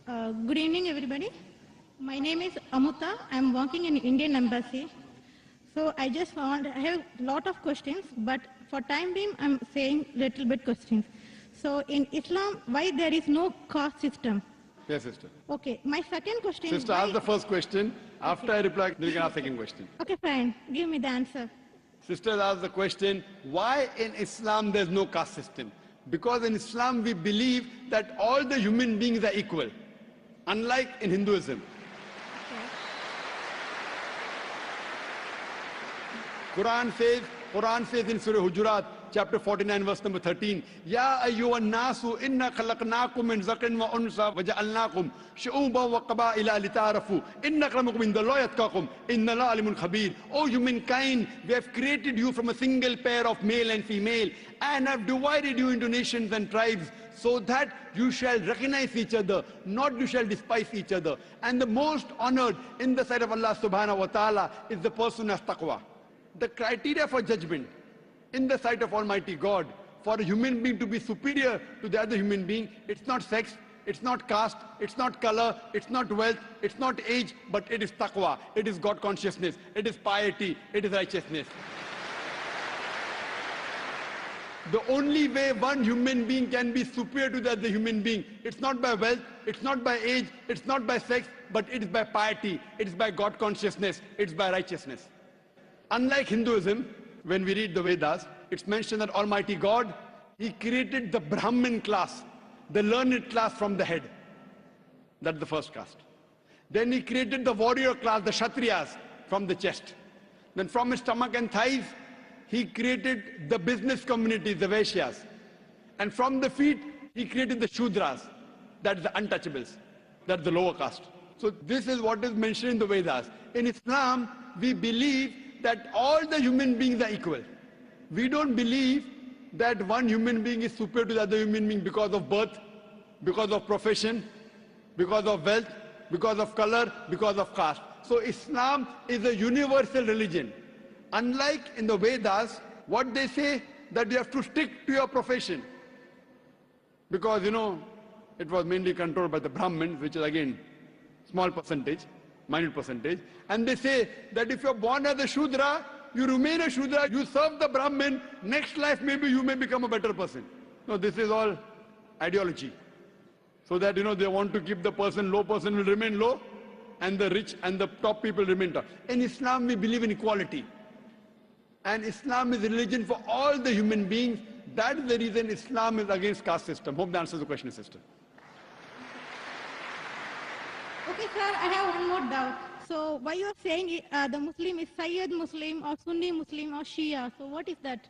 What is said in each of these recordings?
Good evening, everybody. My name is Amuta. I'm working in Indian Embassy. So I have a lot of questions, but for time being, I'm saying little bit questions. So in Islam, why there is no caste system? Yes, sister. Okay, my second question. Sister, ask the first question. After I reply, then you can ask the second question. Okay, fine. Give me the answer. Sister asked the question, why in Islam there's no caste system? Because in Islam we believe that all the human beings are equal, unlike in Hinduism. Quran says in Surah Hujurat, chapter 49, verse number 13, Ya ayyuhan nasu inna khalaqnakum min zakarin wa unsa wa ja'alnakum shu'uban wa qaba'ila lita'arafu inna akramakum indallahi atqakum inna Allaha alimun khabir. O humankind, we have created you from a single pair of male and female and have divided you into nations and tribes so that you shall recognize each other, not you shall despise each other. And the most honored in the sight of Allah subhanahu wa ta'ala is the person who has taqwa. The criteria for judgment in the sight of Almighty God for a human being to be superior to the other human being, it's not sex, it's not caste, it's not color, it's not wealth, it's not age, but it is taqwa, it is God consciousness, it is piety, it is righteousness. The only way one human being can be superior to the other human being, it's not by wealth, it's not by age, it's not by sex, but it is by piety, it is by God consciousness, it's by righteousness. Unlike Hinduism, when we read the Vedas, it's mentioned that Almighty God, He created the Brahmin class, the learned class from the head. That's the first caste. Then He created the warrior class, the Kshatriyas, from the chest. Then from his stomach and thighs, He created the business community, the Vaishyas. And from the feet, He created the Shudras, that's the untouchables, that's the lower caste. So this is what is mentioned in the Vedas. In Islam, we believe that all the human beings are equal. We don't believe that one human being is superior to the other human being because of birth, because of profession, because of wealth, because of color, because of caste. So Islam is a universal religion. Unlike in the Vedas, what they say that you have to stick to your profession. Because, it was mainly controlled by the Brahmins, which is again, small percentage, minute percentage. And they say that if you're born as a Shudra, you remain a Shudra, you serve the Brahmin, next life maybe you may become a better person. No, this is all ideology. So that, they want to keep the low person will remain low, and the rich and the top people remain top. In Islam, we believe in equality. And Islam is a religion for all the human beings. That is the reason Islam is against caste system. Hope that answers the question, sister. Okay, sir, I have one more doubt. So why you are saying the Muslim is Sayyid Muslim or Sunni Muslim or Shia? So what is that?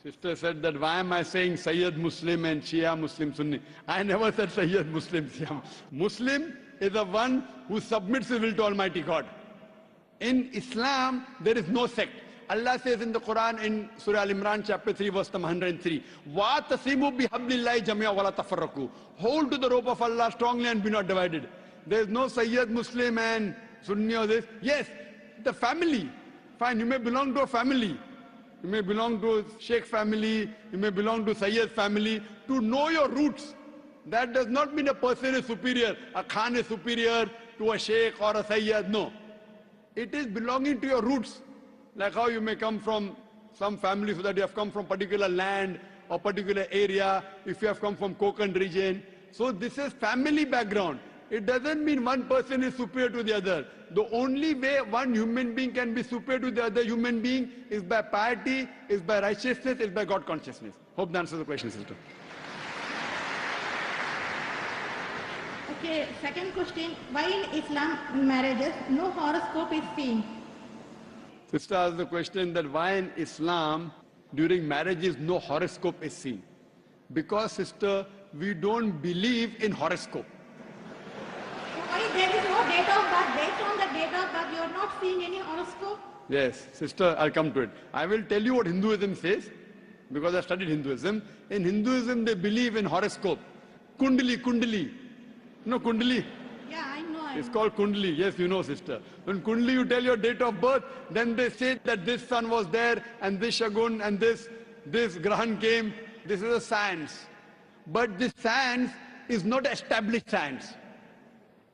Sister said that why am I saying Sayyid Muslim and Shia Muslim Sunni? I never said Sayyid Muslim, Shia. Muslim is the one who submits his will to Almighty God. In Islam, there is no sect. Allah says in the Quran in Surah Al-Imran chapter 3 verse number 103, وَاتَصِمُوا بِحَبْلِ اللَّهِ جَمِيعًا وَلَا تَفَرَّقُوا. Hold to the rope of Allah strongly and be not divided. There is no Sayyid Muslim and Sunni or this. Yes, the family. Fine, you may belong to a family. You may belong to a Sheikh family. You may belong to Sayyid family. To know your roots, that does not mean a person is superior. A Khan is superior to a Sheikh or a Sayyid. No. It is belonging to your roots. Like how you may come from some family so that you have come from particular land or particular area. If you have come from Konkan region. So this is family background. It doesn't mean one person is superior to the other. The only way one human being can be superior to the other human being is by piety, is by righteousness, is by God consciousness. Hope that answers the question, sister. Okay, second question. Why in Islam marriages no horoscope is seen? Sister asked the question that why in Islam during marriages no horoscope is seen. Because, sister, we don't believe in horoscope. Why there is no date of birth? Based on the date of birth, you are not seeing any horoscope? Yes, sister, I'll come to it. I will tell you what Hinduism says, because I studied Hinduism. In Hinduism, they believe in horoscope. Kundali. You know Kundali? Yeah, I know. It's called Kundali. Yes, you know, sister. When Kundali, you tell your date of birth, then they say that this sun was there, and this Shagun, and this Grahan came. This is a science. But this science is not established science.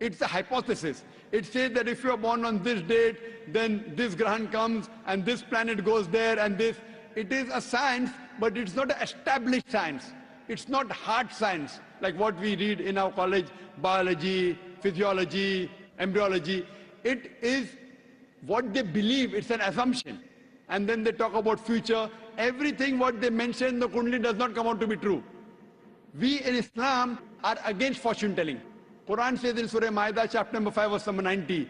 It's a hypothesis. It says that if you are born on this date, then this Grahan comes and this planet goes there and this. It is a science, but it's not an established science. It's not hard science like what we read in our college, biology, physiology, embryology. It is what they believe. It's an assumption. And then they talk about future. Everything what they mention in the Kundali does not come out to be true. We in Islam are against fortune telling. Quran says in Surah Ma'idah, chapter number 5, verse number 90,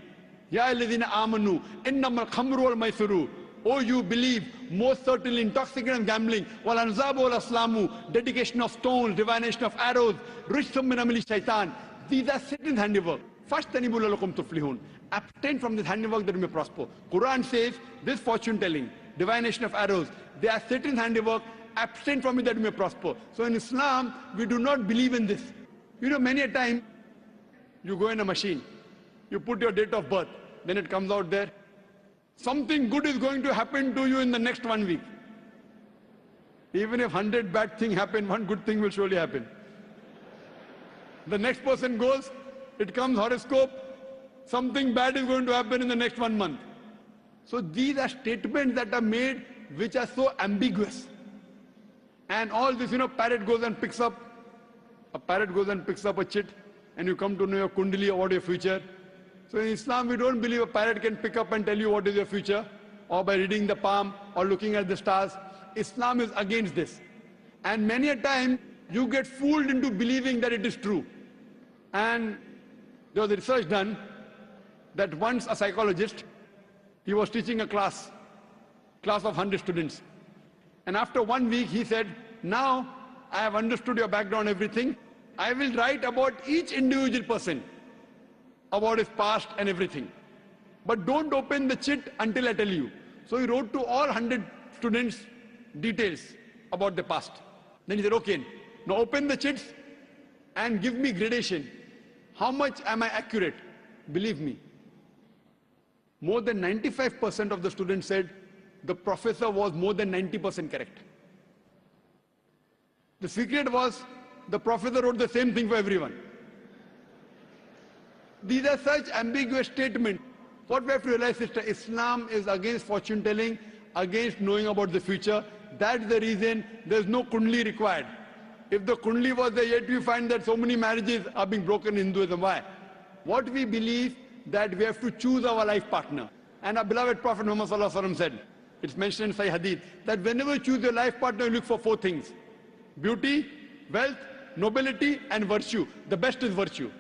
Ya alladhina amanu, innamal khamru wal maisuru. Oh, you believe, most certainly intoxicant and gambling, wal anzabu wal aslamu, dedication of stones, divination of arrows, rijsum min amali shaitan. These are Satan's handiwork. Fashtanibu lalakum tuflihun. Abstain from this handiwork that you may prosper. Quran says this fortune telling, divination of arrows, they are Satan's handiwork. Abstain from it that you may prosper. So in Islam, we do not believe in this. You know, many a time, you go in a machine, you put your date of birth, then it comes out there. Something good is going to happen to you in the next 1 week. Even if 100 bad things happen, one good thing will surely happen. The next person goes, it comes horoscope, something bad is going to happen in the next 1 month. So these are statements that are made which are so ambiguous. And all this, you know, parrot goes and picks up a chit, and you come to know your kundali or what your future. So in Islam, we don't believe a parrot can pick up and tell you what is your future, or by reading the palm, or looking at the stars. Islam is against this. And many a time, you get fooled into believing that it is true. And there was a research done that once a psychologist, he was teaching a class of 100 students. And after 1 week, he said, now I have understood your background, everything. I will write about each individual person, about his past and everything. But don't open the chit until I tell you. So he wrote to all 100 students details about the past. Then he said, okay, now open the chits and give me gradation. How much am I accurate? Believe me, more than 95% of the students said the professor was more than 90% correct. The secret was the professor wrote the same thing for everyone. These are such ambiguous statements. What we have to realize is that Islam is against fortune telling, against knowing about the future. That's the reason there's no kundli required. If the kundli was there, yet we find that so many marriages are being broken in Hinduism. Why? What we believe that we have to choose our life partner. And our beloved Prophet Muhammad Sallallahu Alaihi Wasallam said, it's mentioned in Sahih Hadith, that whenever you choose your life partner, you look for 4 things. Beauty, wealth, nobility, and virtue. The best is virtue.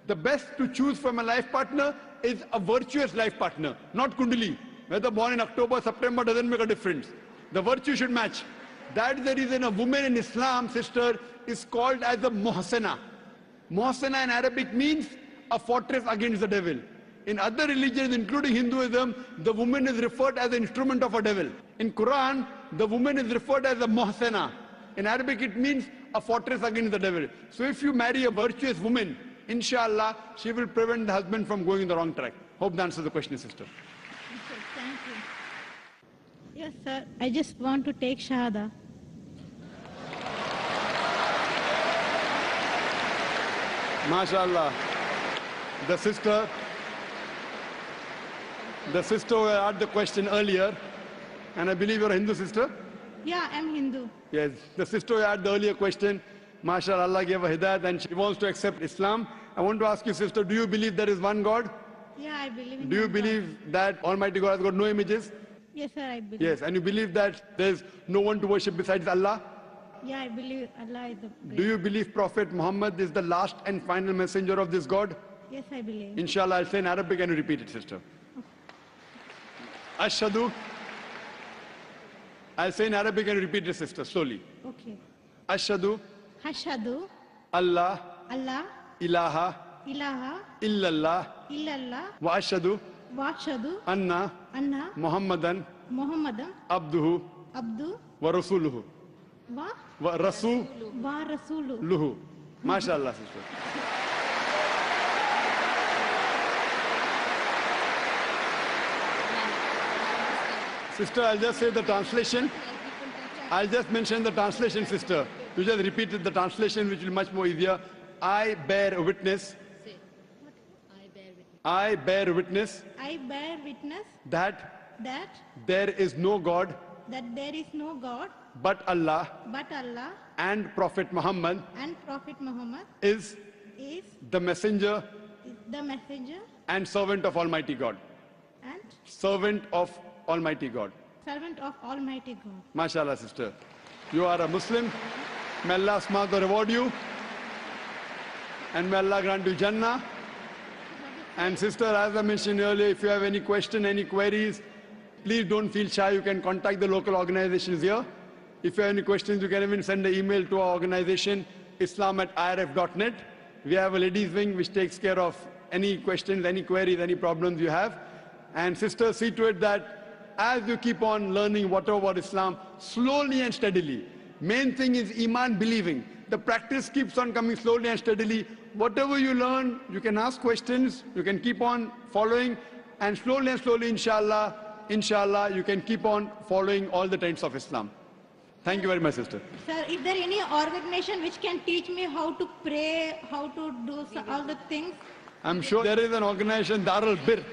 The best to choose from a life partner is a virtuous life partner, not kundali. Whether born in October, September doesn't make a difference. The virtue should match. That's the reason a woman in Islam, sister, is called as a muhsana. Muhsana in Arabic means a fortress against the devil. In other religions, including Hinduism, the woman is referred as an instrument of a devil. In Quran, the woman is referred as a muhsana. In Arabic, it means a fortress against the devil. So if you marry a virtuous woman, inshallah, she will prevent the husband from going in the wrong track. Hope that answers the question, sister. Okay, thank you. Yes, sir. I just want to take Shahada. MashaAllah. The sister who asked the question earlier, and I believe you're a Hindu sister? Yeah, I'm Hindu. Yes, the sister who had the earlier question, MashaAllah, Allah gave her hidayat and she wants to accept Islam. I want to ask you, sister, do you believe there is one God? Yeah, I believe in Do you God. believe that Almighty God has got no images? Yes, sir, I believe. Yes, and you believe that there's no one to worship besides Allah? Yeah, I believe Allah is the Do great. you believe Prophet Muhammad is the last and final messenger of this God? Yes, I believe. Inshallah, I'll say in Arabic and you repeat it, sister. Ashhadu. I'll say in Arabic and you repeat it, sister, slowly. Okay. Ashhadu. Hashadu, Allah. Allah, Ilaha. ilaha, Illallah. illallah, Wa ashhadu. washadu, Anna. anna, Muhammadan. Muhammadan, Abduhu. abdu, Wa rasuluhu. wa, Wa rasuluhu. wa rasulu. MashaAllah, sister. Sister, I'll just say the translation. I'll just mention the translation, sister. You just repeated the translation, which will be much more easier. I bear witness I bear witness I bear witness that that there is no God there is no God but Allah, but Allah, and Prophet Muhammad and Prophet Muhammad is is the messenger the messenger and servant of Almighty God. and Servant of Almighty God. servant of Almighty God. MashaAllah, sister. You are a Muslim. May Allah Subhanahu reward you. And may Allah grant you Jannah. And sister, as I mentioned earlier, if you have any question, any queries, please don't feel shy. You can contact the local organizations here. If you have any questions, you can even send an email to our organization, islam@irf.net. We have a ladies wing which takes care of any questions, any queries, any problems you have. And sister, see to it that as you keep on learning whatever about Islam, slowly and steadily. Main thing is Iman, believing. The practice keeps on coming slowly and steadily. Whatever you learn, you can ask questions, you can keep on following, and slowly, inshallah, you can keep on following all the tenets of Islam. Thank you very much, sister. Sir, is there any organization which can teach me how to pray, how to do all the things? I'm sure there is an organization, Darul Bir.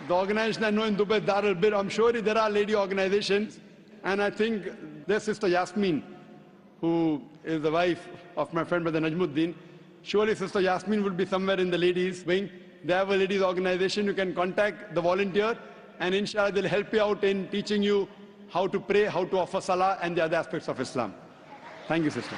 The organization I know in Dubai, Darul Bir. I'm sure there are lady organizations. And I think there's Sister Yasmin, who is the wife of my friend Brother Najmuddin. Surely Sister Yasmin will be somewhere in the ladies wing. They have a ladies organization. You can contact the volunteer, and inshallah they'll help you out in teaching you how to pray, how to offer salah, and the other aspects of Islam. Thank you, sister.